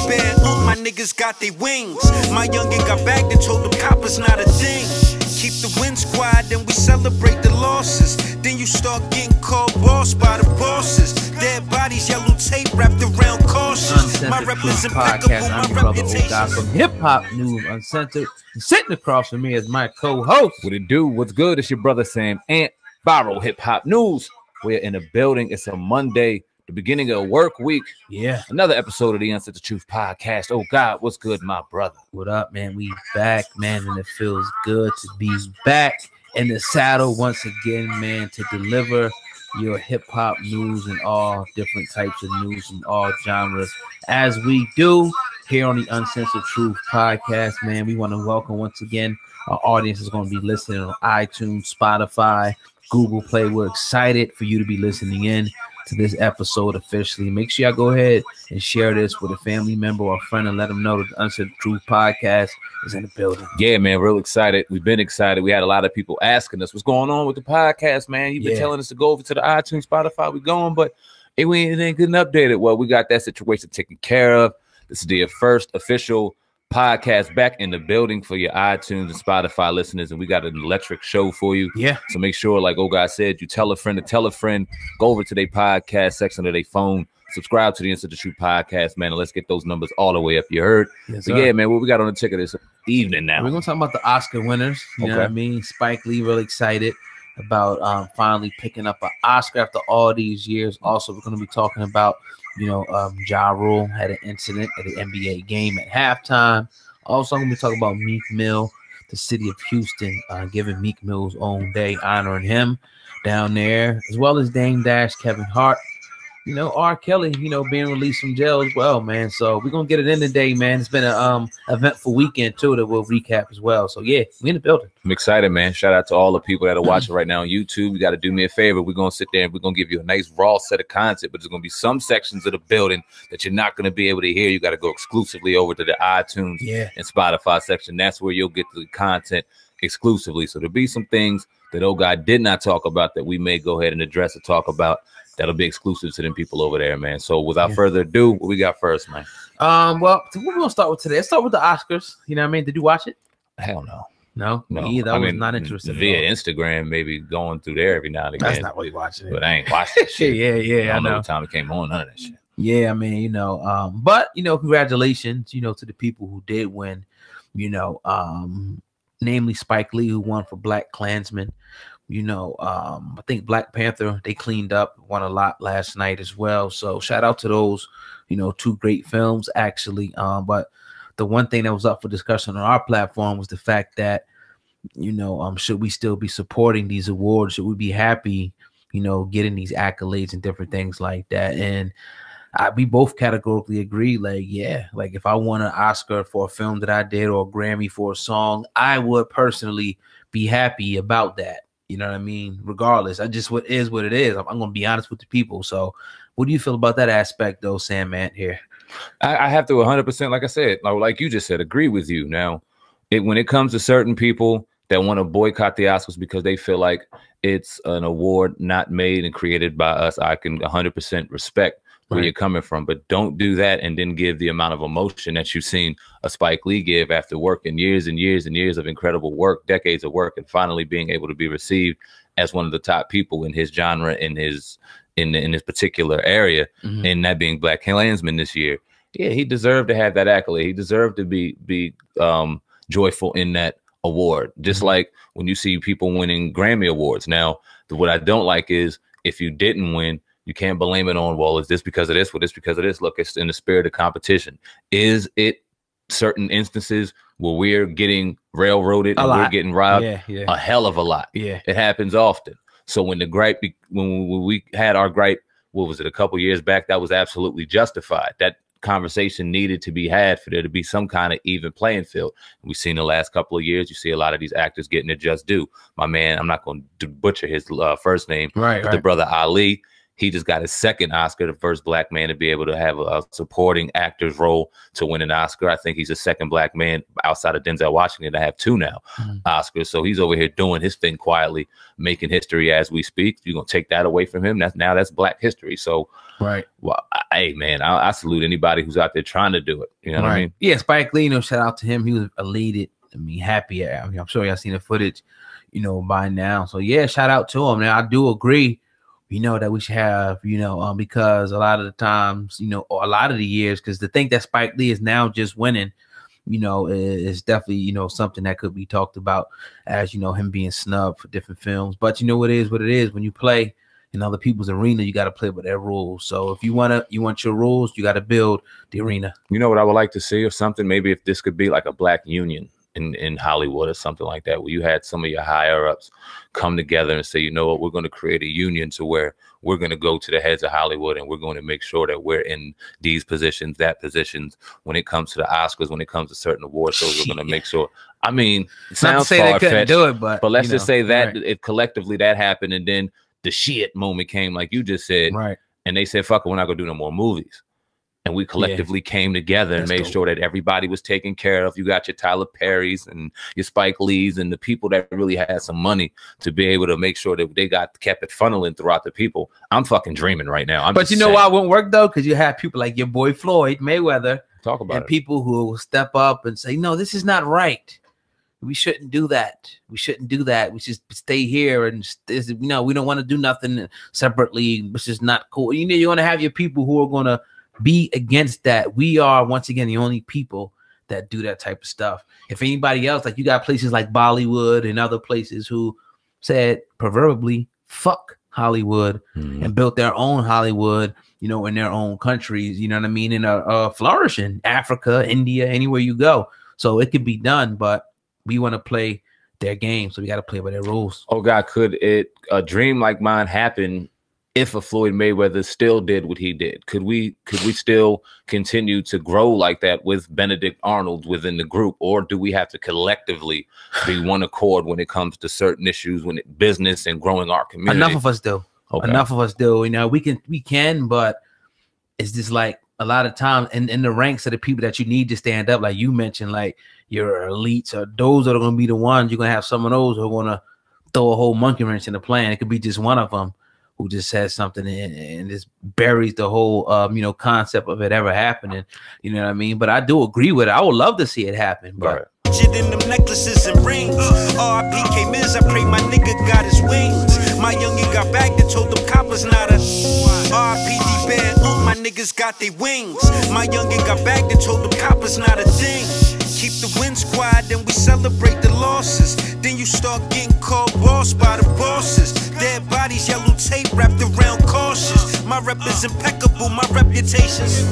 bad loot, my niggas got their wings. My youngin' got bagged and told them coppers not a thing. Keep the win squad and we celebrate the losses. Then you start getting called boss by the bosses. Dead bodies, yellow tape wrapped around cautious. My rep is impeccable, my reputation. From Hip Hop News Uncensored. And sitting across from me is my co-host. What it do? What's good? It's your brother Sam Ant, Viral Hip Hop News. We're in the building. It's a Monday, the beginning of a work week. Yeah. Another episode of the Uncensored Truth Podcast. Oh God, what's good, my brother? What up, man? We back, man, and it feels good to be back in the saddle once again, man, to deliver your hip-hop news and all different types of news from all genres, as we do here on the Uncensored Truth Podcast, man. We want to welcome once again our audience is going to be listening on iTunes, Spotify, Google Play. We're excited for you to be listening in to this episode officially. Make sure y'all go ahead and share this with a family member or a friend and let them know that the Uncensored Truth Podcast is in the building. Yeah, man, real excited. We've been excited. We had a lot of people asking us what's going on with the podcast, man. You've been telling us to go over to the iTunes, Spotify. We're going, but it ain't getting updated. Well, we got that situation taken care of. This is the first official podcast back in the building for your iTunes and Spotify listeners, and we got an electric show for you. Yeah. So make sure, like old guy said, you tell a friend to tell a friend. Go over to their podcast section of their phone. Subscribe to the Uncensored Truth Podcast, man, and let's get those numbers all the way up. You heard? Yes, so yeah, man, what we got on the ticket this evening now? We're gonna talk about the Oscar winners. You know what I mean? Spike Lee really excited about finally picking up an Oscar after all these years. Also, we're gonna be talking about Ja Rule had an incident at an NBA game at halftime. Also, I'm going to be talking about Meek Mill, the city of Houston, giving Meek Mill's own day, honoring him down there, as well as Dame Dash, Kevin Hart, R. Kelly, being released from jail as well, man. So we're going to get it in today, man. It's been an eventful weekend, too, that we'll recap as well. So, yeah, we in the building. I'm excited, man. Shout out to all the people that are watching right now on YouTube. You got to do me a favor. We're going to sit there and we're going to give you a nice raw set of content, but there's going to be some sections of the building that you're not going to be able to hear. You got to go exclusively over to the iTunes and Spotify section. That's where you'll get the content exclusively. So there'll be some things that old guy did not talk about that we may go ahead and address and talk about. That'll be exclusive to them people over there, man. So without further ado, what we got first, man? Well, what we're going to start with today. Let's start with the Oscars. You know what I mean? Did you watch it? Hell no. No, me either. I was not interested. Via Instagram, maybe going through there every now and again. That's not really watching it. But I ain't watching that shit. I know. What time it came on, none of that shit. Yeah, I mean, but congratulations, to the people who did win, namely Spike Lee, who won for Black Klansman. I think Black Panther, they cleaned up, won a lot last night as well. So shout out to those, two great films actually. But the one thing that was up for discussion on our platform was the fact that, should we still be supporting these awards? Should we be happy, getting these accolades and different things like that? And we both categorically agree, like if I won an Oscar for a film that I did or a Grammy for a song, I would personally be happy about that. You know what I mean? Regardless, what it is. I'm going to be honest with the people. So what do you feel about that aspect though, Sam Ant here? I have to 100%, like I said, like you just said, agree with you. Now, when it comes to certain people that want to boycott the Oscars because they feel like it's an award not made and created by us, I can 100% respect where you're coming from, but don't do that and then give the amount of emotion that you've seen a Spike Lee give after working years and years and years of incredible work, decades of work, and finally being able to be received as one of the top people in his genre, in his particular area, and that being Black Klansman this year. Yeah, he deserved to have that accolade. He deserved to be joyful in that award, just like when you see people winning Grammy Awards. Now, what I don't like is if you didn't win, you can't blame it on, well, is this because of this? Well, this because of this. Look, it's in the spirit of competition. Is it certain instances where we're getting railroaded and we're getting robbed? A hell of a lot. Yeah, it happens often. So when we had our gripe, what was it, a couple years back, that was absolutely justified. That conversation needed to be had for there to be some kind of even playing field. We've seen the last couple of years, you see a lot of these actors getting their just due. My man, I'm not going to butcher his first name, but the brother Ali, He just got his second Oscar, the first black man to be able to have a supporting actor's role to win an Oscar. I think he's the second black man outside of Denzel Washington to have 2 now Oscars. So he's over here doing his thing quietly, making history as we speak. You're gonna take that away from him? That's black history. So well, hey man, I salute anybody who's out there trying to do it. You know what I mean? Yeah, Spike Lee, shout out to him. He was elated. Happy. I'm sure y'all seen the footage, by now. So yeah, shout out to him. Now I do agree. That we should have, because a lot of the times, or a lot of the years, because to think that Spike Lee is now just winning, is definitely, something that could be talked about as, him being snubbed for different films. But it is what it is. When you play in other people's arena, you got to play by their rules. So if you want your rules, you got to build the arena. You know what I would like to see or something? Maybe if this could be like a black union in Hollywood or something like that, where you had some of your higher ups come together and say, you know what, we're going to create a union to where we're going to go to the heads of Hollywood and we're going to make sure that we're in these positions, that positions. When it comes to the Oscars, when it comes to certain award shows, we're going to make sure. I mean, it sounds far-fetched, do it, but let's just say that if collectively that happened, and then the shit moment came, like you just said, and they said, fuck it, we're not going to do no more movies. And we collectively came together and made sure that everybody was taken care of. You got your Tyler Perrys and your Spike Lees and the people that really had some money to be able to make sure that they kept it funneling throughout the people. I'm fucking dreaming right now. But you know why it won't work though? Because you have people like your boy Floyd Mayweather talk about and people who will step up and say, no, this is not right. We shouldn't do that. We shouldn't do that. We should stay here and we don't want to do nothing separately, which is not cool. You're going to have your people who are going to be against that. We are once again the only people that do that type of stuff. If anybody else, like you got places like Bollywood and other places who said proverbially fuck Hollywood and built their own Hollywood, in their own countries, you know what I mean, in flourishing Africa, India, anywhere you go. So it could be done, but we want to play their game, so we got to play by their rules. Oh God, could a dream like mine happen if a Floyd Mayweather still did what he did? Could we still continue to grow like that with Benedict Arnold within the group? Or do we have to collectively be one accord when it comes to certain issues, business and growing our community? Enough of us do. Okay. Enough of us do. We can, but it's just like a lot of times in the ranks of the people that you need to stand up, like you mentioned, like your elites, or those are going to be the ones. You're going to have some of those who are going to throw a whole monkey wrench in the plan. It could be just one of them who just says something and just buries the whole, concept of it ever happening. You know what I mean? But I do agree with it. I would love to see it happen. But in them necklaces and rings. R.I.P. K-Miz, I pray my nigga got his wings. My youngin' got bagged and told them coppers not a R.I.P. D-Band, my niggas got their wings. My youngin' got bagged and told them coppers not a thing. Keep the wins quiet, then we celebrate the losses. Then you start getting called boss by the bosses. Dead bodies, yellow tape wrapped around cautious. My rep is impeccable, my reputation's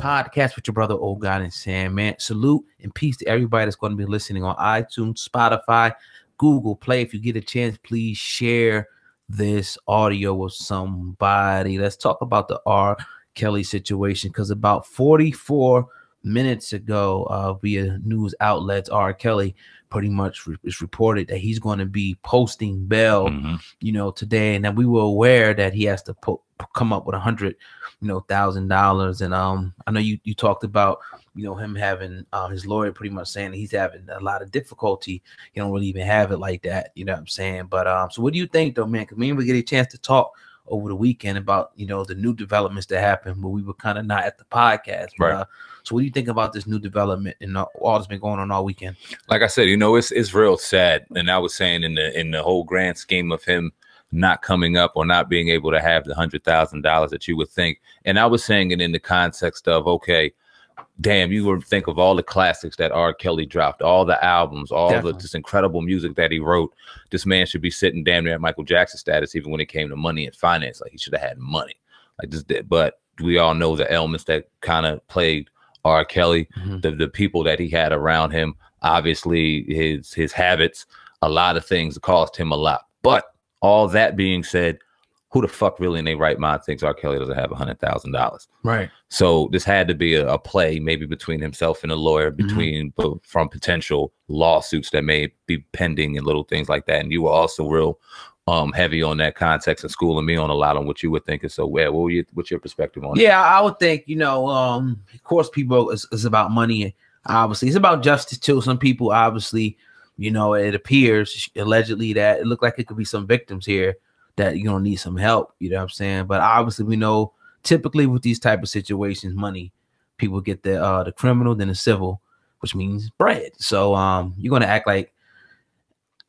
podcast with your brother Old God and Sam, man. Salute and peace to everybody that's going to be listening on iTunes, Spotify, Google Play. If you get a chance, please share this audio with somebody. Let's talk about the R. Kelly situation, because about 44 minutes ago, via news outlets, R. Kelly pretty much is reported that he's going to be posting bail, today, and that we were aware that he has to come up with $100,000. And I know you talked about him having his lawyer pretty much saying that he's having a lot of difficulty. You don't really even have it like that, you know what I'm saying? But so what do you think though, man? Because we didn't get a chance to talk over the weekend about the new developments that happened, but we were kind of not at the podcast. But, so what do you think about this new development and all that's been going on all weekend? Like I said, it's real sad. And I was saying in the whole grand scheme of him not coming up or not being able to have the $100,000 that you would think. And I was saying it in the context of, okay, damn, you would think of all the classics that R. Kelly dropped, all the albums, all the just incredible music that he wrote. This man should be sitting damn near at Michael Jackson status, even when it came to money and finance. Like, he should have had money. Like this did. But we all know the elements that kind of plagued R. Kelly, the people that he had around him, obviously his habits, a lot of things cost him a lot. But all that being said, who the fuck really in their right mind thinks R. Kelly doesn't have $100,000? Right. So this had to be a play, maybe between himself and a lawyer, from potential lawsuits that may be pending and little things like that. And you were also real heavy on that context and schooling me on a lot on what you were thinking. So what's your perspective on it? Yeah, I would think, of course, people is about money. Obviously, it's about justice too. Some people, obviously, it appears allegedly that it looked like it could be some victims here that need some help. You know what I'm saying? But obviously, we know typically with these type of situations, money, people get the criminal, then the civil, which means bread. So you're gonna act like,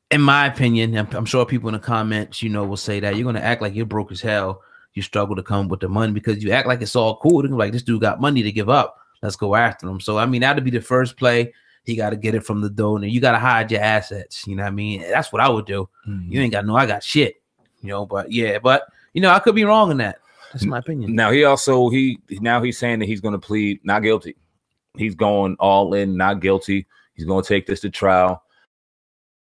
in my opinion, I'm sure people in the comments, will say that you're gonna act like you're broke as hell. You struggle to come with the money because you act like it's all cool. They're like, this dude got money to give up. Let's go after him. So I mean, that'd be the first play. He got to get it from the donor. You got to hide your assets. You know what I mean? That's what I would do. You ain't got I got shit. But yeah, I could be wrong in that. That's my opinion. Now he's saying that he's going to plead not guilty. He's going all in, not guilty. He's going to take this to trial.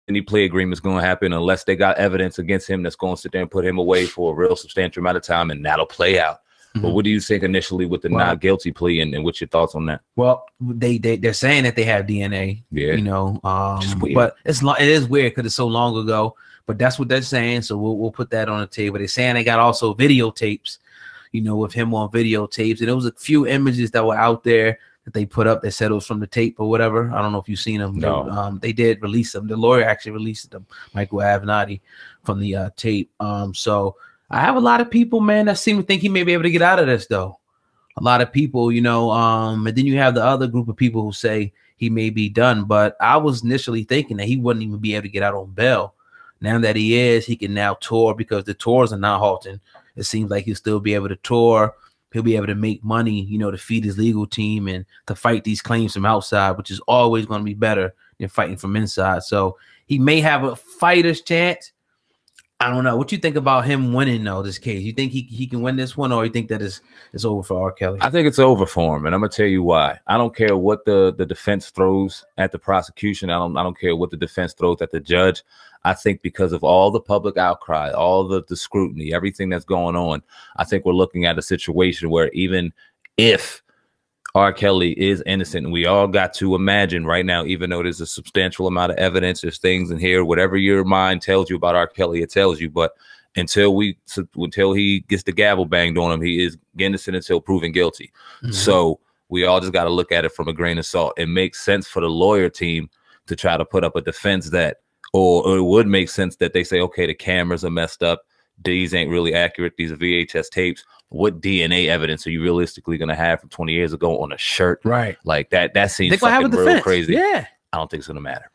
Any plea agreement is going to happen unless they got evidence against him that's going to sit there and put him away for a real substantial amount of time, and that'll play out. But what do you think initially with the not guilty plea, and what's your thoughts on that? Well, they're saying that they have DNA. Yeah, but it is weird because it's so long ago. But that's what they're saying. So we'll put that on the table. They're saying they got also videotapes, with him on videotapes. And there was a few images that were out there that they put up that said it was from the tape or whatever. I don't know if you've seen them. No. They did release them. The lawyer actually released them, Michael Avenatti, from the tape. So I have a lot of people, man, that seem to think he may be able to get out of this, though. A lot of people, and then you have the other group of people who say he may be done. But I was initially thinking that he wouldn't even be able to get out on bail. Now that he can now tour because the tours are not halting. It seems like he'll still be able to tour. He'll be able to make money, to feed his legal team and to fight these claims from outside, which is always going to be better than fighting from inside. So he may have a fighter's chance. I don't know. What you think about him winning, though, this case? You think he can win this one, or you think that it's over for R. Kelly? I think it's over for him, and I'm gonna tell you why. I don't care what the defense throws at the prosecution. I don't care what the defense throws at the judge. I think because of all the public outcry, all the scrutiny, everything that's going on, I think we're looking at a situation where even if R. Kelly is innocent, and we all got to imagine right now, even though there's a substantial amount of evidence, there's things in here, whatever your mind tells you about R. Kelly, it tells you. But until he gets the gavel banged on him, he is innocent until proven guilty. So we all just got to look at it from a grain of salt. It makes sense for the lawyer team to try to put up a defense that, or it would make sense that they say, okay, the cameras are messed up. These ain't really accurate. These are VHS tapes. What DNA evidence are you realistically going to have from 20 years ago on a shirt? Right. Like that seems fucking real crazy. Yeah. I don't think it's going to matter.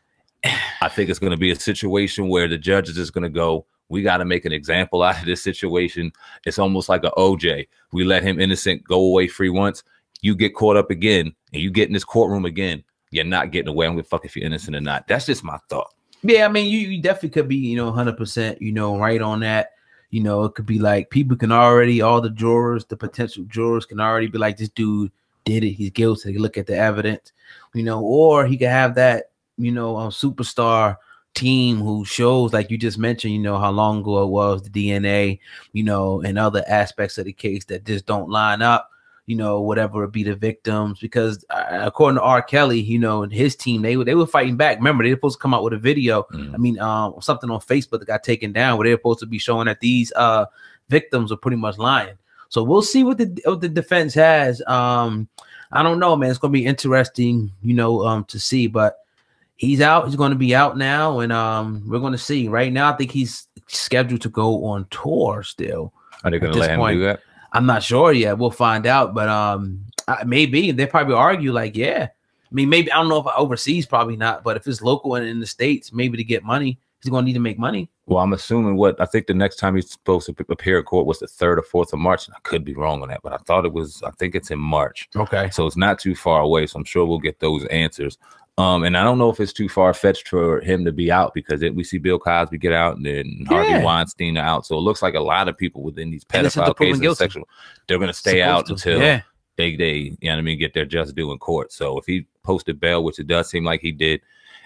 I think it's going to be a situation where the judge is just going to go, we got to make an example out of this situation. It's almost like a OJ. We let him innocent go away free once. You get caught up again and you get in this courtroom again. You're not getting away. I'm going to fuck if you're innocent or not. That's just my thought. Yeah, I mean, you definitely could be, 100%, right on that. It could be like people can already, all the jurors, the potential jurors can already be like, this dude did it. He's guilty. They look at the evidence, or he could have that, superstar team who shows, like you just mentioned, how long ago it was, the DNA, and other aspects of the case that just don't line up. Whatever it be the victims, because according to R. Kelly, and his team, they were fighting back. Remember, they were supposed to come out with a video. I mean, something on Facebook that got taken down where they were supposed to be showing that these victims are pretty much lying. So we'll see what the defense has. I don't know, man. It's gonna be interesting, to see. But he's out. He's going to be out now, and we're going to see. Right now, I think he's scheduled to go on tour still. Are they going to let him do that? I'm not sure yet. We'll find out, but maybe they probably argue like, yeah. I mean, maybe I don't know if overseas, probably not, but if it's local and in the States, maybe to get money, he's going to need to make money. Well, I'm assuming I think the next time he's supposed to appear in court was the 3rd or 4th of March. And I could be wrong on that, but I think it's in March. Okay. So it's not too far away. So I'm sure we'll get those answers. And I don't know if it's too far fetched for him to be out, because we see Bill Cosby get out and then Harvey Weinstein are out. So it looks like a lot of people within these pedophile cases, sexual, they're going to stay out until they, you know what I mean, get their just due in court. So if he posted bail, which it does seem like he did,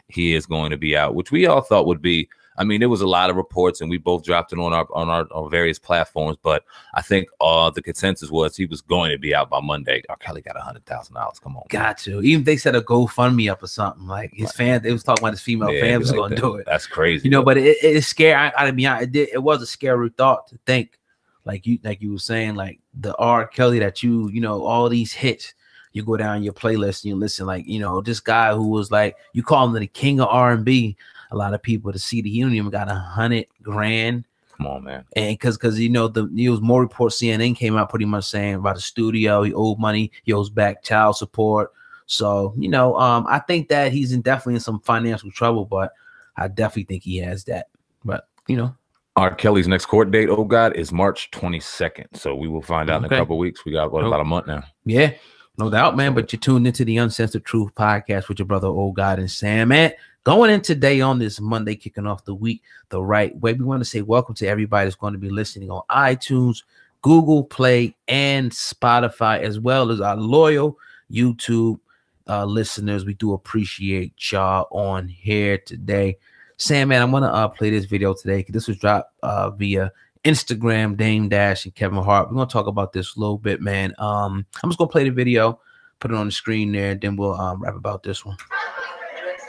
he is going to be out, which we all thought would be. I mean, there was a lot of reports, and we both dropped it on our various platforms. But I think the consensus was he was going to be out by Monday. R. Kelly got $100,000. Come on, got to. Even if they set a GoFundMe up or something, like his fans, they was talking about his female fans was going to do it. That's crazy, you know. But it is scary. I mean, it was a scary thought to think, like you were saying, like the R. Kelly that you know, all these hits. You go down your playlist and you listen, like, you know, this guy who was like, you call him the king of R&B. A lot of people to see the union got $100 grand. Come on, man. And because you know, the news, more reports, CNN came out pretty much saying about the studio, he owed money, he owes back child support. So, you know, I think that he's definitely in some financial trouble, but I definitely think he has that. But, you know, R. Kelly's next court date, oh God, is March 22nd. So we will find out in a couple of weeks. We got about a month now. Yeah. No doubt, man. But you're tuned into the Uncensored Truth podcast with your brother, Oh God, and Sam. Man, going in today on this Monday, kicking off the week the right way. We want to say welcome to everybody that's going to be listening on iTunes, Google Play, and Spotify, as well as our loyal YouTube listeners. We do appreciate y'all on here today. Sam, man, I'm going to play this video today because this was dropped via Instagram, Dame Dash and Kevin Hart. We're gonna talk about this a little bit, man. I'm just gonna play the video, put it on the screen there, and then we'll rap about this one.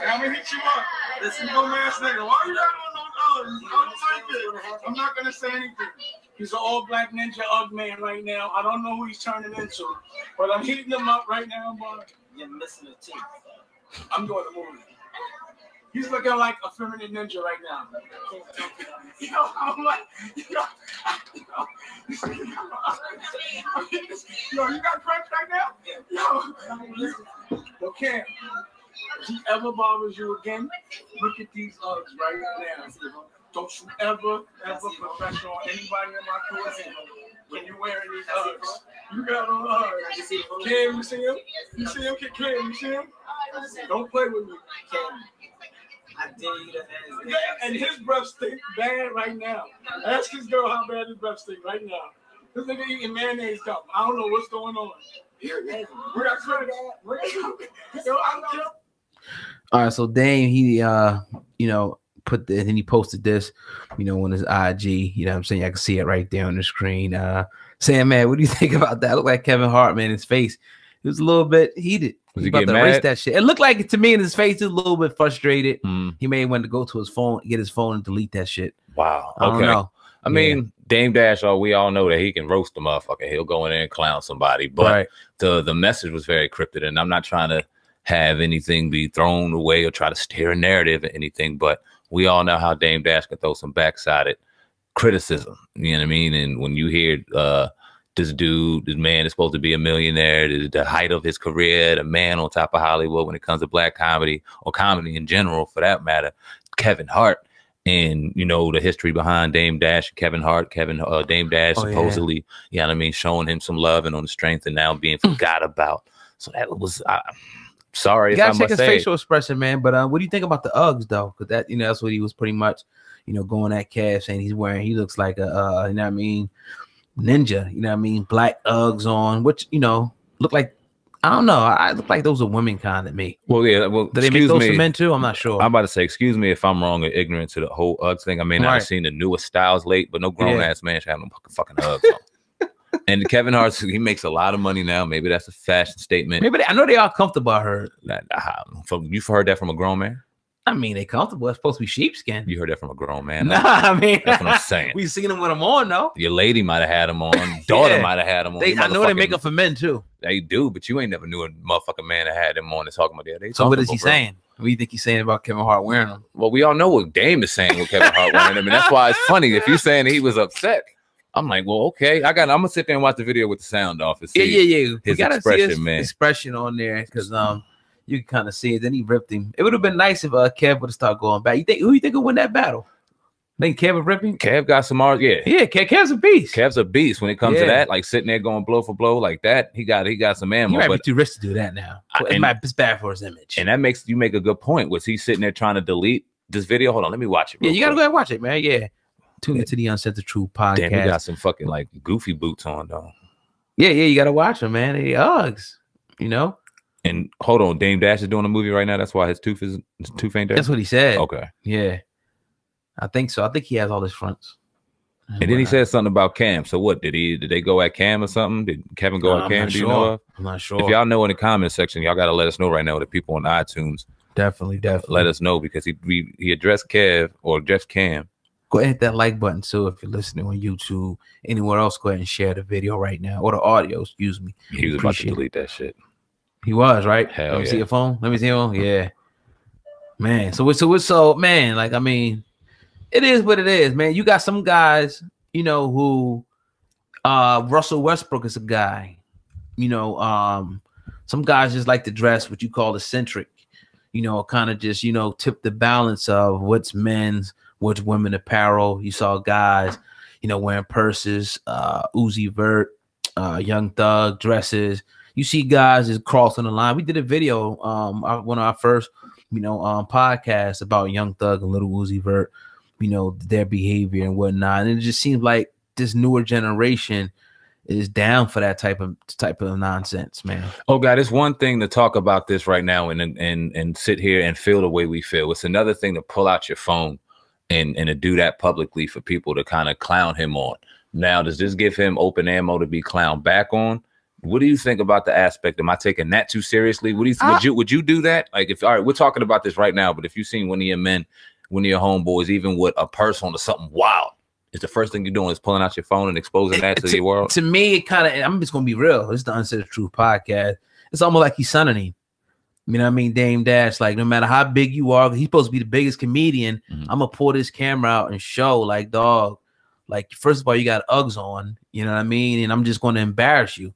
I'm gonna hit you up. Listen, no ass nigga. Why you not on those I don't like it. I'm not gonna say anything. He's an all-black ninja Ugg man right now. I don't know who he's turning into, but I'm heating him up right now. But you're missing a teeth. I'm doing the movie. He's looking like a feminine ninja right now. Yo, I'm like, yo, you got crunch right now? Yo, Cam, if he ever bothers you again, look at these Uggs right now. Don't you ever professional on anybody in my crew when you're wearing these Uggs. You got on Uggs. Cam, you see him? You see him? Cam, you see him? Don't play with me, Cam. I dare you to ask. And his breath stink bad right now. Ask his girl how bad his breath stink right now. This nigga eating mayonnaise cup. I don't know what's going on. We got credit. All right, so Dame, he you know, and he posted this, you know, on his IG. You know what I'm saying? I can see it right there on the screen. Saying, man, what do you think about that? Look like Kevin Hart, man. His face, it was a little bit heated. Was he about to erase that shit. It looked like it to me in his face. He was a little bit frustrated. He may want to go to his phone, get his phone, and delete that shit. Wow. I don't know. I mean, Dame Dash, we all know that he can roast a motherfucker. He'll go in there and clown somebody. But the message was very cryptic, and I'm not trying to have anything be thrown away or try to steer a narrative or anything. But we all know how Dame Dash can throw some backsided criticism. You know what I mean? And when you hear this man is supposed to be a millionaire, the height of his career, the man on top of Hollywood when it comes to black comedy or comedy in general, for that matter, Kevin Hart, and you know the history behind Dame Dash and Kevin Hart. Dame Dash supposedly, you know what I mean, showing him some love and on the strength, and now being forgot about. So that was sorry. You gotta check his facial expression, man. But what do you think about the Uggs though? Because that, you know, that's what he was pretty much, you know, going at Cash saying he's wearing. He looks like a you know what I mean, ninja, you know what I mean, black Uggs on, which, you know, look like, I don't know, I look like those are women kind of me. Well, yeah, well, do they make those for men too? I'm not sure. I'm about to say, excuse me if I'm wrong or ignorant to the whole Uggs thing. I may not have seen the newest styles late, but no grown ass man should have no fucking Uggs on. And Kevin Hart, he makes a lot of money now. Maybe that's a fashion statement. Maybe I know they are comfortable. I heard. You've heard that from a grown man? I mean, they comfortable. It's supposed to be sheepskin. You heard that from a grown man? Nah, I mean, that's what I'm saying. We seen them with them on, though. Your lady might have had them on. Daughter might have had them on. I know they make them for men too. They do, but you ain't never knew a motherfucking man that had them on and talking about that. So what is he saying? What do you think he's saying about Kevin Hart wearing them? Well, we all know what Dame is saying with Kevin Hart wearing them, and that's why it's funny. If you're saying he was upset, I'm like, well, okay. I'm gonna sit there and watch the video with the sound off and see his expression, man. Expression on there, because you can kind of see it. Then he ripped him. It would have been nice if Kev would have started going back. Who you think would win that battle? Think Kev was ripping? Kev got some art. Yeah. Yeah, Kev's a beast. Kev's a beast when it comes to that. Like sitting there going blow for blow like that. He got some ammo. He might be too rich to do that now. It's bad for his image. And that makes you make a good point. Was he sitting there trying to delete this video? Hold on, let me watch it. Yeah, you gotta go ahead and watch it, man. Yeah. Tune into the Uncensored Truth podcast. Damn, he got some fucking like goofy boots on though. Yeah, you gotta watch them, man. They Uggs, you know. And hold on, Dame Dash is doing a movie right now. That's why his tooth ain't there. That's what he said. Okay. Yeah, I think so. I think he has all his fronts. And then he said something about Cam. So what did they go at Cam or something? Did Kevin go at Cam? Do you know of? I'm not sure. If y'all know in the comment section, y'all gotta let us know right now. The people on iTunes, definitely let us know, because he addressed Kev or addressed Cam. Go ahead and hit that like button too if you're listening on YouTube. Anywhere else, go ahead and share the video right now, or the audio. Excuse me. He was about to delete that shit. He was, right? Hell Let me see your phone. Let me see your phone. Yeah, man. So man. Like, I mean, it is what it is, man. You got some guys, you know, who Russell Westbrook is a guy. You know, some guys just like to dress what you call eccentric. You know, kind of just, you know, tip the balance of what's men's, what's women apparel. You saw guys, you know, wearing purses, Uzi Vert, Young Thug dresses. You see guys is crossing the line. We did a video, one of our first, you know, podcasts about Young Thug and Little Uzi Vert, you know, their behavior and whatnot. And it just seems like this newer generation is down for that type of nonsense, man. Oh God, it's one thing to talk about this right now and sit here and feel the way we feel. It's another thing to pull out your phone and to do that publicly for people to kind of clown him on. Now, does this give him open ammo to be clowned back on? What do you think about the aspect? Am I taking that too seriously? What do you think? Would you do that? Like, if all right, we're talking about this right now, but if you've seen one of your men, one of your homeboys, even with a purse on or something wild, is the first thing you're doing is pulling out your phone and exposing that to the world? To me, it kind of, I'm just gonna be real. It's the Uncensored Truth podcast. It's almost like he's sonning him. You know what I mean? Dame Dash, like, no matter how big you are, he's supposed to be the biggest comedian. I'm gonna pull this camera out and show, like, dog, like, first of all, you got Uggs on, you know what I mean? And I'm just gonna embarrass you.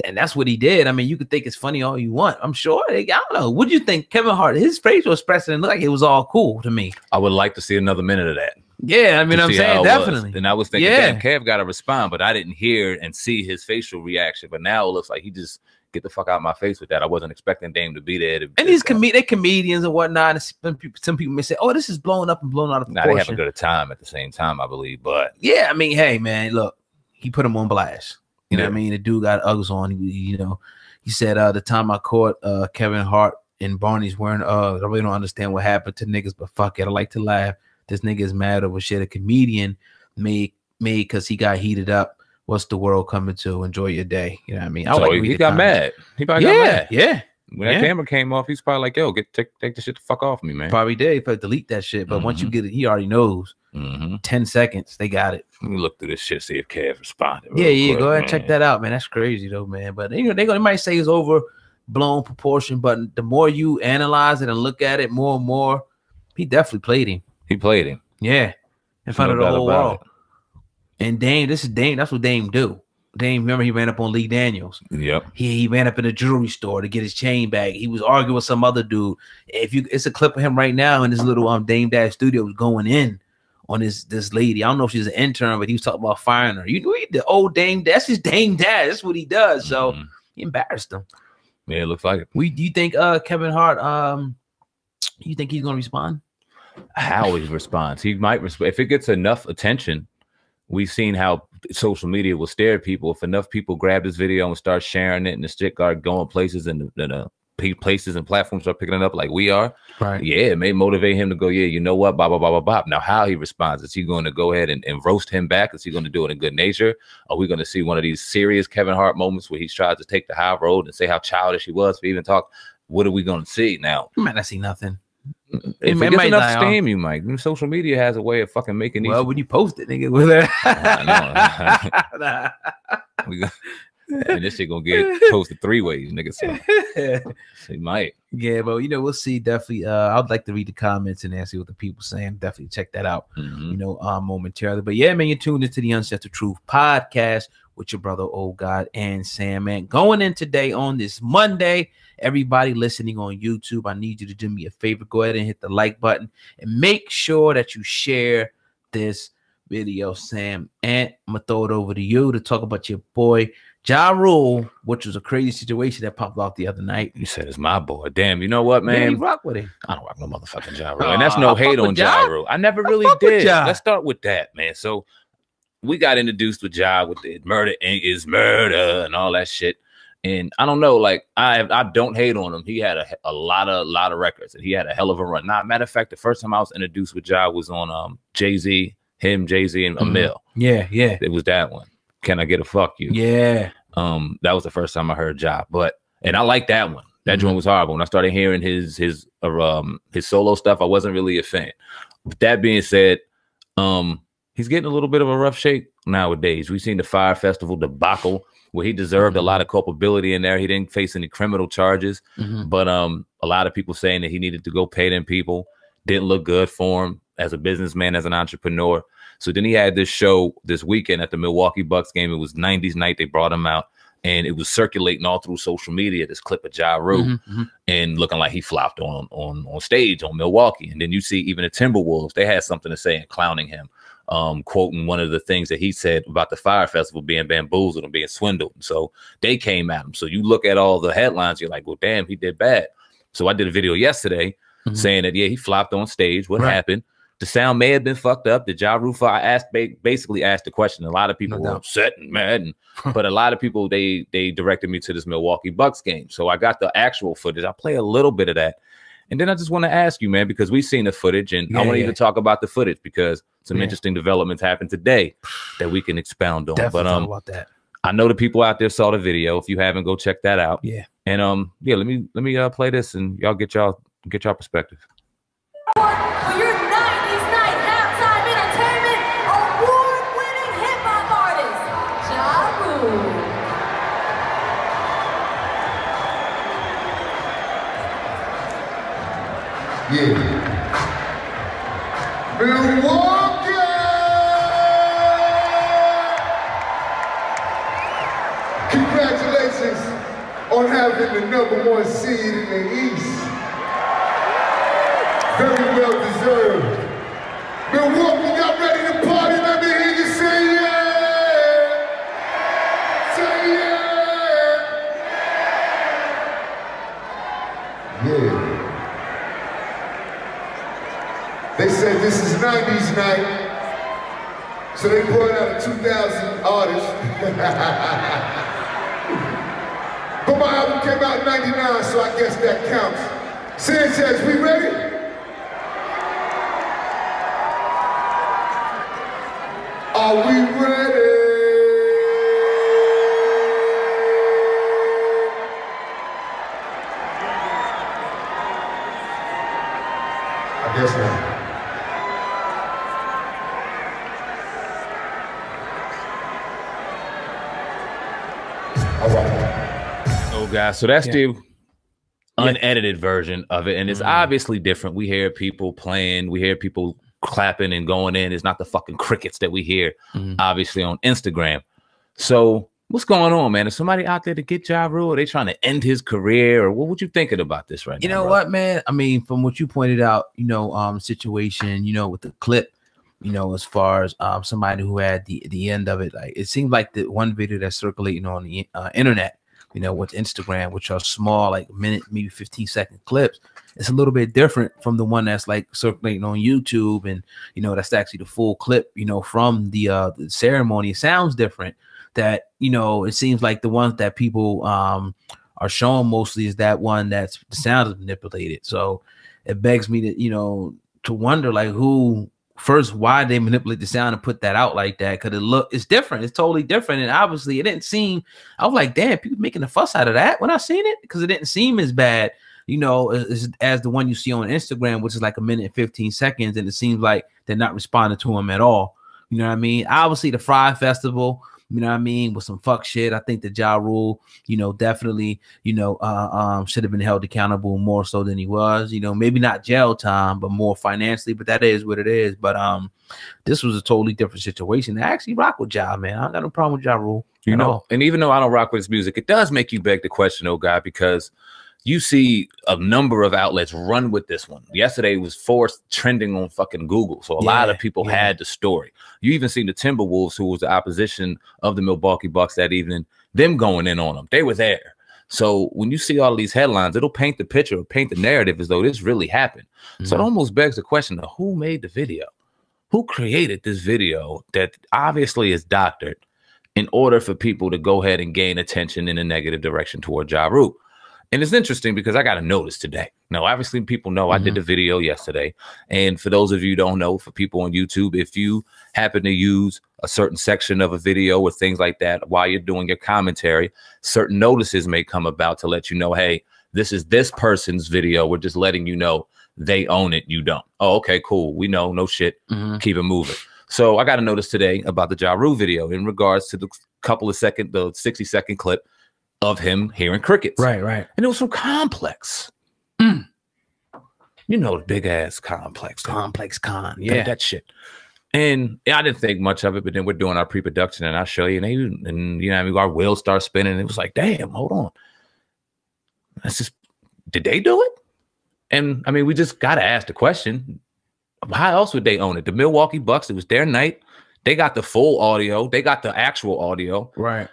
And that's what he did. I mean, you could think it's funny all you want. I'm sure. I don't know. What do you think? Kevin Hart, his facial expression looked like it was all cool to me. I would like to see another minute of that. Yeah, I mean, I'm saying definitely. And I was thinking, damn, Kev got to respond, but I didn't hear and see his facial reaction. But now it looks like he just get the fuck out of my face with that. I wasn't expecting Dame to be there. And these they comedians and whatnot. And some people may say, "Oh, this is blown up and blown out of proportion." They have a good time at the same time, I believe. But yeah, I mean, hey, man, look, he put him on blast. You know what I mean? The dude got Uggs on. You know, he said, the time I caught Kevin Hart and Barney's wearing Uggs, I really don't understand what happened to niggas, but fuck it. I like to laugh. This nigga is mad over shit a comedian made because he got heated up. What's the world coming to? Enjoy your day. You know what I mean? He got mad. He probably got mad. Yeah. When that camera came off, he's probably like, yo, take the shit the fuck off me, man. Probably did. He probably delete that shit. But once you get it, he already knows. 10 seconds, they got it. Let me look through this shit, see if Kev responded. Yeah, quick, go ahead and check that out, man. That's crazy though, man. But you know, they might say it's overblown proportion, but the more you analyze it and look at it more and more, he definitely played him. He played him. Yeah. In front of the whole world. And Dame, this is Dame, that's what Dame do. Dame, remember he ran up on Lee Daniels. Yep. He ran up in a jewelry store to get his chain back. He was arguing with some other dude. It's a clip of him right now in this little Dame Dash studio was going in on this lady. I don't know if she's an intern, but he was talking about firing her. You know, the old Dame Dash. That's his Dame Dash. That's what he does. So he embarrassed him. Yeah, it looks like it. Do you think Kevin Hart? You think he's gonna respond? How he responds? He might respond if it gets enough attention. We've seen how social media will stare people. If enough people grab this video and start sharing it, and the shit start going places and places and platforms are picking it up like we are, right? Yeah, it may motivate him to go, yeah, you know what, blah, blah, blah, blah, blah. Now, how he responds, is he going to go ahead and roast him back? Is he going to do it in good nature? Are we going to see one of these serious Kevin Hart moments where he's tried to take the high road and say how childish he was for even talk? What are we going to see now? You might not see nothing. If it gets enough steam, you might. Social media has a way of fucking making these. Well, when you post it, nigga, with it. I know. And this shit gonna get posted 3 ways, nigga. So he might. Yeah, but you know, we'll see. Definitely. I'd like to read the comments and see what the people saying. Definitely check that out. You know, momentarily. But yeah, man, you're tuned into the Uncensored Truth podcast with your brother, Old God, and Sam, man. Going in today on this Monday. Everybody listening on YouTube, I need you to do me a favor. Go ahead and hit the like button and make sure that you share this video, Sam. And I'm gonna throw it over to you to talk about your boy Ja Rule, which was a crazy situation that popped off the other night. You said it's my boy. Damn, you know what, man? Yeah, you rock with him. I don't rock no motherfucking Ja Rule. And that's no hate on Ja. Ja Rule. I never really did. Let's start with that, man. So we got introduced with Ja with the murder is murder and all that shit. And I don't know, like I don't hate on him. He had a lot of records and he had a hell of a run. Now, matter of fact, the first time I was introduced with Ja was on Jay-Z, Jay-Z and Emil. Yeah. It was that one. Can I get a fuck you? Yeah. That was the first time I heard Ja, and I like that one. That joint was horrible. When I started hearing his solo stuff, I wasn't really a fan. With that being said, he's getting a little bit of a rough shake nowadays. We've seen the Fire Festival debacle where he deserved a lot of culpability in there. He didn't face any criminal charges, but a lot of people saying that he needed to go pay them people. Didn't look good for him as a businessman, as an entrepreneur. So then he had this show this weekend at the Milwaukee Bucks game. It was 90s night. They brought him out and it was circulating all through social media, this clip of Ja Rule and looking like he flopped on stage on Milwaukee. And then you see even the Timberwolves, they had something to say and clowning him, quoting one of the things that he said about the Fire Festival being bamboozled and being swindled. And so they came at him. So you look at all the headlines, you're like, well, damn, he did bad. So I did a video yesterday saying that, yeah, he flopped on stage. What happened? The sound may have been fucked up. The Ja Rule, I basically asked the question. A lot of people were upset and mad, but a lot of people, they directed me to this Milwaukee Bucks game. So I got the actual footage. I'll play a little bit of that. And then I just want to ask you, man, because we've seen the footage and I want you to talk about the footage because some interesting developments happened today that we can expound on. Definitely talk about that. I know the people out there saw the video. If you haven't, go check that out. Yeah. And let me play this and y'all get y'all perspective. For your 90s night halftime entertainment award-winning hip-hop artist, Ja Rule. Yeah. Milwaukee! Congratulations on having the #1 seed in the East. Very well deserved. Milwaukee, y'all ready to party? Let me hear you say yeah! Say yeah! Yeah. They said this is 90s night, so they brought out a 2000 artist. But my album came out in 99, so I guess that counts. Sanchez, we ready? Are we ready? I guess not. All right. Oh, guys. So that's the unedited version of it. And it's obviously different. We hear people playing. We hear people clapping and going in. It's not the fucking crickets that we hear, obviously, on Instagram. So what's going on, man? Is somebody out there to get Ja Rule? Are they trying to end his career? Or what you thinking about this right now? You know what, man? I mean, from what you pointed out, situation, with the clip, as far as somebody who had the end of it, like it seemed like the one video that's circulating on the internet, with Instagram, which are small, like minute, maybe 15-second clips. It's a little bit different from the one that's like circulating on YouTube, and that's actually the full clip, from the ceremony. It sounds different. That it seems like the ones that people are showing mostly is that one that's the sound is manipulated. So it begs me to to wonder like why they manipulate the sound and put that out like that, because it's different. It's totally different. And obviously it didn't seem, I was like, damn, people making a fuss out of that when I seen it, because it didn't seem as bad, as the one you see on Instagram, which is like a minute and 15 seconds. And it seems like they're not responding to him at all. You know what I mean? Obviously the Fry Festival, with some fuck shit. I think the Ja Rule, definitely, should have been held accountable more so than he was. Maybe not jail time, but more financially. But that is what it is. But this was a totally different situation. I actually rock with Ja, man. I don't got no problem with Ja Rule. And even though I don't rock with his music, it does make you beg the question, oh God, because you see a number of outlets run with this one. Yesterday was forced trending on fucking Google. So a lot of people had the story. You even see the Timberwolves, who was the opposition of the Milwaukee Bucks that evening, them going in on them. They were there. So when you see all of these headlines, it'll paint the picture or paint the narrative as though this really happened. So it almost begs the question of who made the video? Who created this video that obviously is doctored in order for people to go ahead and gain attention in a negative direction toward Ja Rule? And it's interesting because I got a notice today. Now, obviously, people know I did the video yesterday. And for those of you who don't know, for people on YouTube, if you happen to use a certain section of a video or things like that while you're doing your commentary, certain notices may come about to let you know, hey, this is this person's video. We're just letting you know they own it. You don't. Oh, okay, cool. We know. No shit. Keep it moving. So I got a notice today about the Ja Rule video in regards to the 60-second clip of him hearing crickets. Right. And it was from Complex. You know, the big ass Complex. Complex Con. Yeah. That shit. And I didn't think much of it, but then we're doing our pre-production and I'll show you. And you know, I mean, our wheels start spinning. And it was like, damn, hold on. That's just, did they do it? And I mean, we just got to ask the question, how else would they own it? The Milwaukee Bucks, it was their night. They got the full audio. They got the actual audio. Right.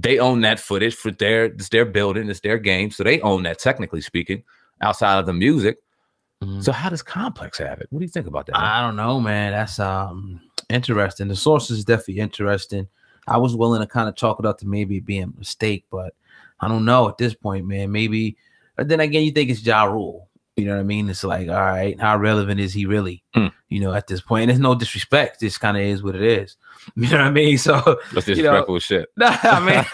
They own that footage for it's their building, it's their game. So they own that, technically speaking, outside of the music. So how does Complex have it? What do you think about that, man? I don't know, man. That's interesting. The source is definitely interesting. I was willing to kind of chalk it up to maybe being a mistake, but I don't know at this point, man. Maybe, but then again, you think it's Ja Rule. You know what I mean? It's like, all right, how relevant is he really? You know, at this point, and there's no disrespect. This kind of is what it is. You know what I mean? So that's disrespectful as shit. I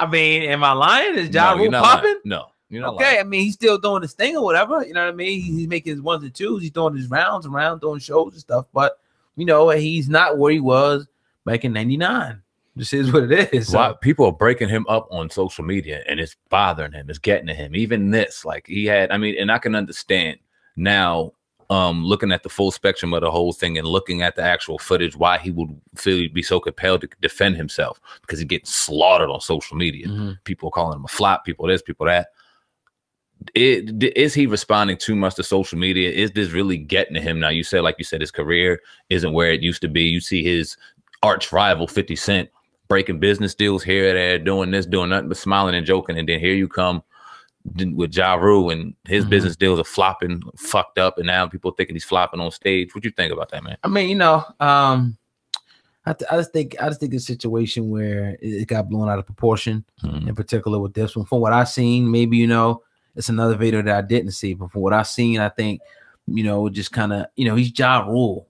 mean, am I lying? Is Ja Rule popping? No, you're not okay. lying. I mean, he's still doing his thing or whatever. You know what I mean? He's making his ones and twos. He's doing his rounds around, doing shows and stuff. But you know, he's not where he was back in '99. This is what it is. So. People are breaking him up on social media, and it's bothering him. It's getting to him. Even this, like he had. I mean, and I can understand now. Looking at the full spectrum of the whole thing and looking at the actual footage, why he would be so compelled to defend himself because he gets slaughtered on social media. People calling him a flop, people this, people that. Is he responding too much to social media? Is this really getting to him now? You said, like you said, his career isn't where it used to be. You see his arch rival 50 Cent breaking business deals here and there, doing this, doing nothing but smiling and joking, and then here you come with Ja Rule and his business deals are flopping, fucked up, and now people thinking he's flopping on stage. What you think about that, man? I mean, you know, I just think it's a situation where it got blown out of proportion, in particular with this one. From what I've seen, maybe, you know, it's another video that I didn't see, but from what I've seen, I think, you know, just kind of, you know, he's Ja Rule.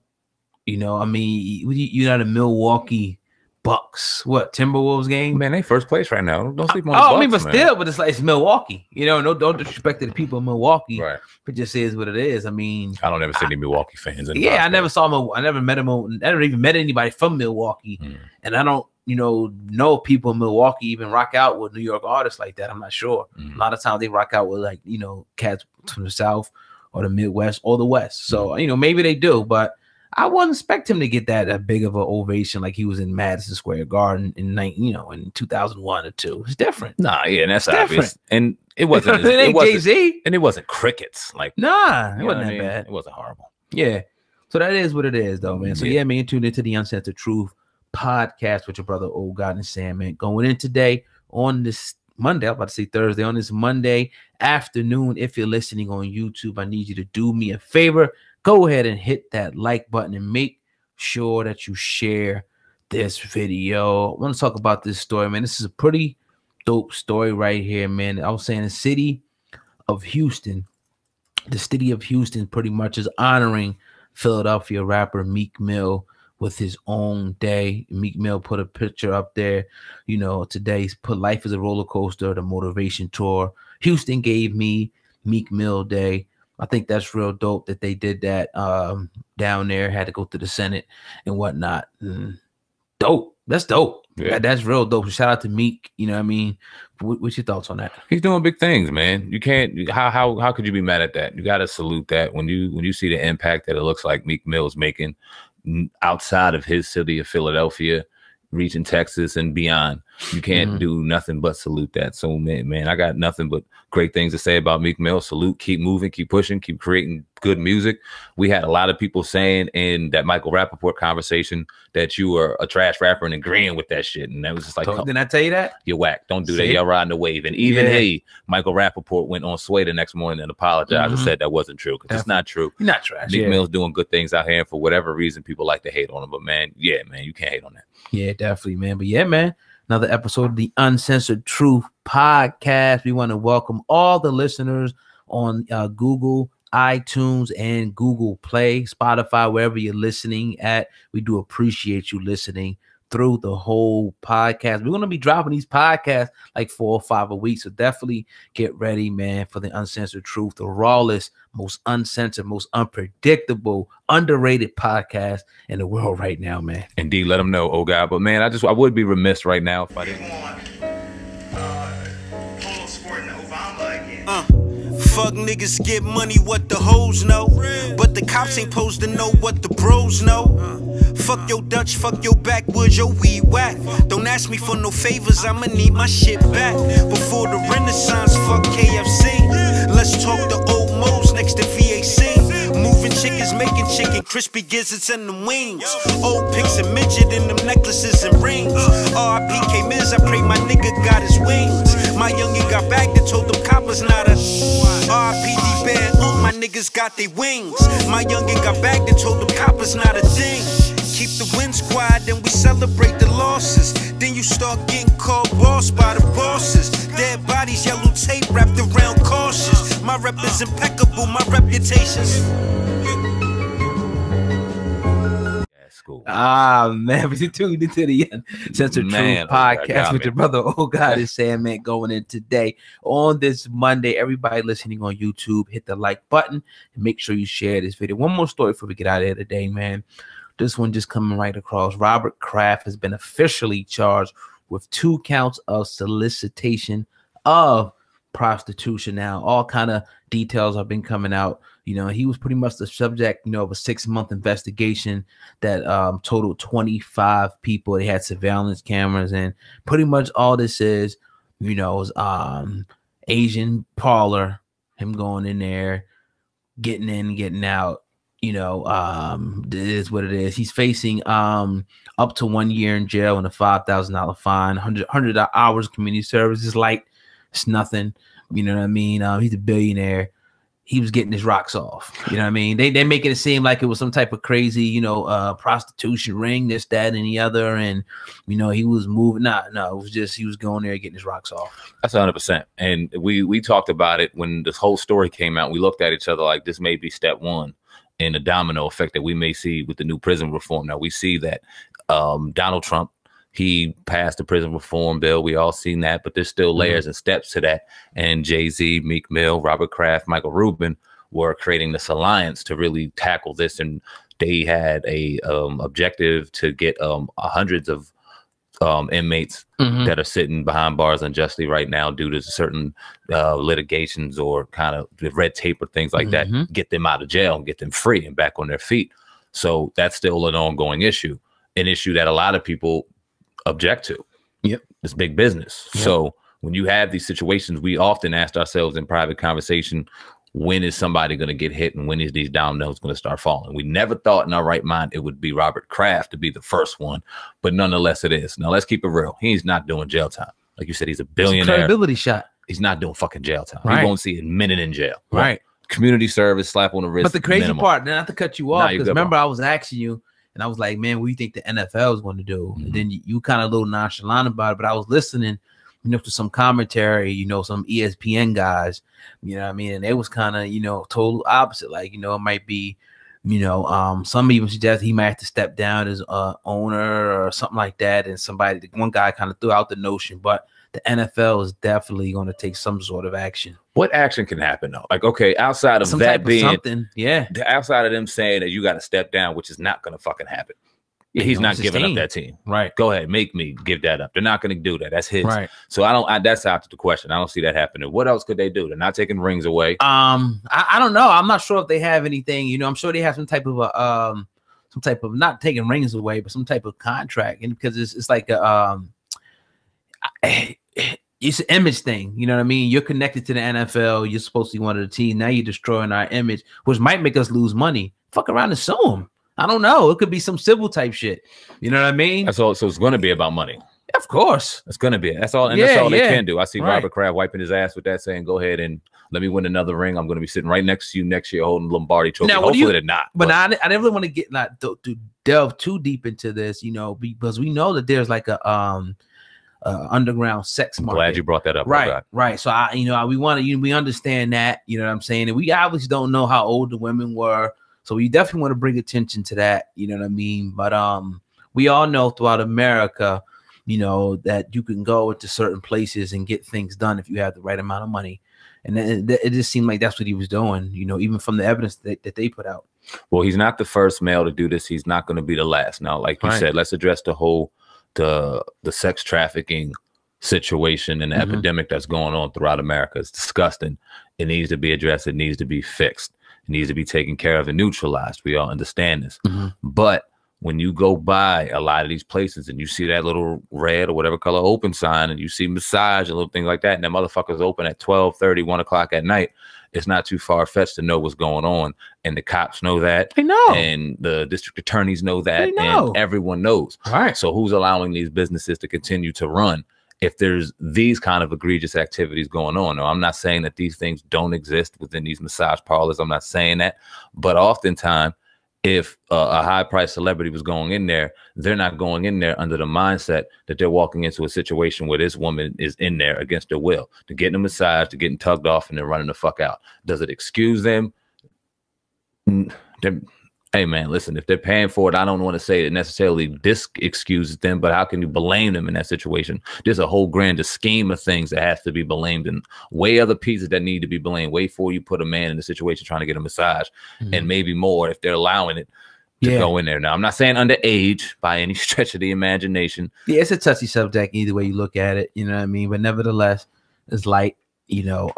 You know, I mean, you know, the Milwaukee Bucks, what, Timberwolves game? Man, they first place right now. Don't sleep on the Bucks, Bucks, I mean, but man. still, but it's like it's Milwaukee. You know, don't disrespect to the people in Milwaukee. Right. It just is what it is. I mean, I don't ever see any Milwaukee fans. Yeah, I never saw him. I never met him. I never even met anybody from Milwaukee, and I don't, you know people in Milwaukee even rock out with New York artists like that. I'm not sure. A lot of times they rock out with, like, you know, cats from the South or the Midwest or the West. So you know, maybe they do, but I wouldn't expect him to get that big of an ovation like he was in Madison Square Garden in 2001 or 2. It's different. Nah, yeah, and that's obvious. And it wasn't. It ain't Jay-Z, and it wasn't crickets. Like, nah, it wasn't that bad. It wasn't horrible. Yeah. So that is what it is, though, man. So yeah, man, tune into the Uncensored Truth podcast with your brother Old God and Sam, man. Going in today on this Monday, I'm about to say Thursday, on this Monday afternoon. If you're listening on YouTube, I need you to do me a favor. Go ahead and hit that like button and make sure that you share this video. I want to talk about this story, man. This is a pretty dope story right here, man. I was saying the city of Houston pretty much is honoring Philadelphia rapper Meek Mill with his own day. Meek Mill put a picture up there. You know, today's put Life is a Roller Coaster, the motivation tour. Houston gave me Meek Mill Day. I think that's real dope that they did that down there. Had to go through the Senate and whatnot. Dope. That's dope. Yeah. That's real dope. Shout out to Meek. You know what I mean? What's your thoughts on that? He's doing big things, man. You can't. How could you be mad at that? You got to salute that when you see the impact that it looks like Meek Mill is making outside of his city of Philadelphia, reaching Texas and beyond. You can't do nothing but salute that. So man, I got nothing but great things to say about Meek Mill. Salute, keep moving, keep pushing, keep creating good music. We had a lot of people saying in that Michael Rappaport conversation that you were a trash rapper and agreeing with that shit. And that was just like, Didn't I tell you that? You're whack. Don't do that. Y'all riding the wave. And even Michael Rappaport went on Sway the next morning and apologized and said that wasn't true. Because it's not true. You're not trash. Meek Mill's doing good things out here. And for whatever reason, people like to hate on him. But man, you can't hate on that. Yeah, definitely, man. But yeah, man. Another episode of the Uncensored Truth podcast. We want to welcome all the listeners on Google, iTunes, and Google Play, Spotify, wherever you're listening at. We do appreciate you listening through the whole podcast. We're going to be dropping these podcasts like 4 or 5 a week. So definitely get ready, man, for the Uncensored Truth, the rawest, most uncensored, most unpredictable, underrated podcast in the world right now, man. Indeed, let them know, oh God. But man, I would be remiss right now if I didn't want polo sporting Obama again. Fuck niggas get money, what the hoes know. But the cops ain't supposed to know what the bros know. Fuck your Dutch, fuck your backwoods, your weed whack. Don't ask me for no favors, I'ma need my shit back. Before the Renaissance, fuck KFC. Let's talk the old Mo's next to VAC. Moving chickens, making chicken, crispy gizzards and them wings. Old pics and midget in them necklaces and rings. R.I.P. K-Miz, I pray my nigga got his wings. My youngin' got bagged and told them coppers not a R.I.P. D-Band, my niggas got their wings. My youngin' got bagged and told them coppers not a thing. Keep the wins quiet, then we celebrate the losses. Then you start getting called boss by the bosses. Dead bodies, yellow tape wrapped around cautious. My rep is impeccable, my reputation's. Man, we tuned into the Uncensored Truth podcast with your brother. Oh God, is saying, man, going in today on this Monday. Everybody listening on YouTube, hit the like button and make sure you share this video. One more story before we get out of here today, man. This one just coming right across. Robert Kraft has been officially charged with 2 counts of solicitation of prostitution. Now, all kind of details have been coming out. You know, he was pretty much the subject, of a 6-month investigation that totaled 25 people. They had surveillance cameras, and pretty much all this is, is Asian parlor, him going in there, getting in, getting out. It is what it is. He's facing up to 1 year in jail and a $5,000 fine. 100 hours community service is like it's nothing. You know what I mean? He's a billionaire. He was getting his rocks off. You know what I mean? They making it seem like it was some type of crazy, prostitution ring, this, that, and the other. And, he was moving. No, it was just he was going there getting his rocks off. That's 100%. And we talked about it when this whole story came out. We looked at each other like this may be step one in the domino effect that we may see with the new prison reform. Now, we see that Donald Trump, he passed the prison reform bill. We all seen that, but there's still layers and steps to that. And Jay-Z, Meek Mill, Robert Kraft, Michael Rubin were creating this alliance to really tackle this. And they had a objective to get hundreds of inmates that are sitting behind bars unjustly right now due to certain litigations or kind of red tape or things like that, get them out of jail and get them free and back on their feet. So that's still an ongoing issue, an issue that a lot of people object to. It's big business. So when you have these situations, we often ask ourselves in private conversation, when is somebody going to get hit and when is these dominoes going to start falling? We never thought in our right mind it would be Robert Kraft to be the first one, but nonetheless it is. Now let's keep it real. He's not doing jail time. Like you said, he's a billionaire. It's a credibility shot. He's not doing fucking jail time. Right. He won't see a minute in jail. Right. Community service, slap on the wrist. But the crazy minimum. part, not to cut you off, because remember bro. I was asking you, and I was like, man, what do you think the NFL is going to do? And then you kind of a little nonchalant about it, but I was listening, to some commentary, some ESPN guys, you know what I mean? And it was kind of, total opposite. Like, it might be, some even suggest he might have to step down as owner or something like that. And one guy kind of threw out the notion, but the NFL is definitely going to take some sort of action. What action can happen though? Like, okay, outside of that being something, outside of them saying that you got to step down, which is not going to fucking happen. He's not giving up that team. Right. Go ahead. Make me give that up. They're not going to do that. That's his. Right. So that's out to the question. I don't see that happening. What else could they do? They're not taking rings away. I don't know. I'm not sure if they have anything, I'm sure they have some type of not taking rings away, but some type of contract. And because it's like it's an image thing. You know what I mean? You're connected to the NFL. You're supposed to be one of the teams. Now you're destroying our image, which might make us lose money. Fuck around and sue them. I don't know. It could be some civil type shit. You know what I mean? That's all. So it's going to be about money. Of course. It's going to be. That's all. And that's all they can do. I see Robert Kraft wiping his ass with that, saying, go ahead and let me win another ring. I'm going to be sitting right next to you next year holding Lombardi trophy. Now, hopefully they're not. But I didn't really want to get to delve too deep into this, you know, because we know that there's like a underground sex market. Glad you brought that up. Right. So we understand that, you know what I'm saying? And we obviously don't know how old the women were. So we definitely want to bring attention to that, you know what I mean? But we all know throughout America, you know, that you can go into certain places and get things done if you have the right amount of money. And it just seemed like that's what he was doing, you know, even from the evidence that they put out. Well, he's not the first male to do this. He's not going to be the last. Now, like you said, let's address the sex trafficking situation and the epidemic that's going on throughout America. It's disgusting. It needs to be addressed. It needs to be fixed. It needs to be taken care of and neutralized. We all understand this. But when you go by a lot of these places and you see that little red or whatever color open sign and you see massage and little things like that, and that motherfucker's open at 12:30, 1 o'clock at night, it's not too far-fetched to know what's going on. And the cops know that. They know. And the district attorneys know that. They know. And everyone knows. All right. So who's allowing these businesses to continue to run if there's these kind of egregious activities going on? Now, I'm not saying that these things don't exist within these massage parlors. I'm not saying that. But oftentimes, if a high-priced celebrity was going in there, they're not going in there under the mindset that they're walking into a situation where this woman is in there against their will, to getting a massage, to getting tugged off, and then running the fuck out. Does it excuse them? Hey, man, listen, if they're paying for it, I don't want to say it necessarily excuses them, but how can you blame them in that situation? There's a whole grander scheme of things that has to be blamed, and way other pieces that need to be blamed way before you put a man in a situation trying to get a massage, and maybe more if they're allowing it to go in there. Now, I'm not saying underage by any stretch of the imagination. Yeah, it's a touchy subject either way you look at it, you know what I mean? But nevertheless, it's light, you know,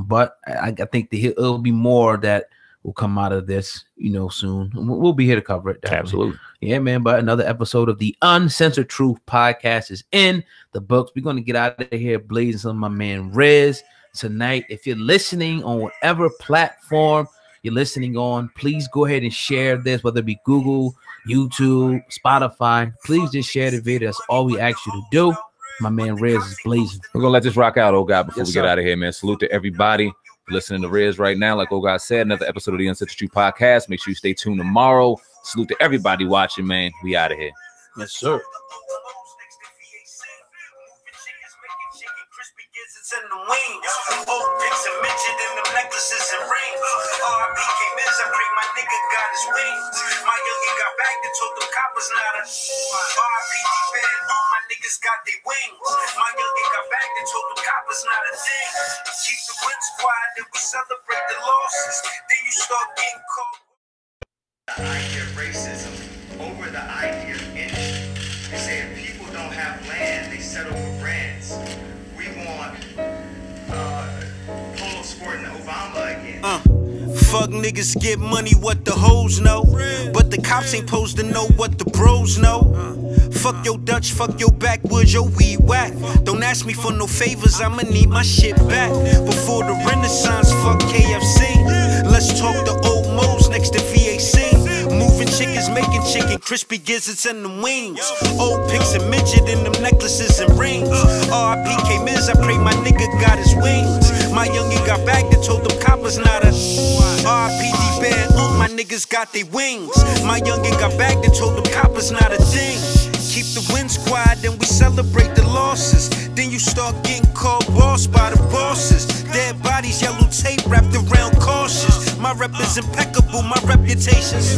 but I think it'll be more that will come out of this, you know, soon. We'll be here to cover it. Definitely. Absolutely. Yeah, man. But another episode of the Uncensored Truth podcast is in the books. We're going to get out of here blazing some of my man Riz tonight. If you're listening on whatever platform you're listening on, please go ahead and share this, whether it be Google, YouTube, Spotify. Please just share the video. That's all we ask you to do. My man Riz is blazing. We're going to let this rock out, old guy, before we get out of here, man. Salute to everybody listening to Riz right now. Like old guy said, another episode of the Uncensored Truth podcast. Make sure you stay tuned tomorrow. Salute to everybody watching, man. We out of here. Yes, sir. In the wings, old pics and midget in the necklaces and rings. R.I.P. K-Miz, I pray my nigga got his wings. My youngin' got back and told them coppers not a R.I.P. D-Bad, my niggas got their wings. My youngin' got back and told them coppers not a thing. Keep the wins quiet, then we celebrate the losses. Then you start getting caught. The idea of racism over the idea of industry. They say if people don't have land, they settle for brands. We want Polo Sport and Obama again. Fuck niggas get money, what the hoes know. But the cops ain't supposed to know what the bros know. Fuck your Dutch, fuck your backwoods, your weed whack. Don't ask me for no favors, I'ma need my shit back. Before the Renaissance, fuck KFC. Let's talk the old Mo's next to VAC. Moving chickens, making chicken, crispy gizzards and them wings. Old pics and midget in them necklaces and rings. R.I.P. K-Miz, I pray my nigga got his wings. My youngin' got back and told them coppers not a R.I.P. D-Bad, my niggas got their wings. My youngin' got back and told them coppers not a thing. Keep the wins quiet, then we celebrate the losses. Then you start getting called boss by the bosses. Dead bodies, yellow tape wrapped around cautious. My rep is impeccable, my reputation's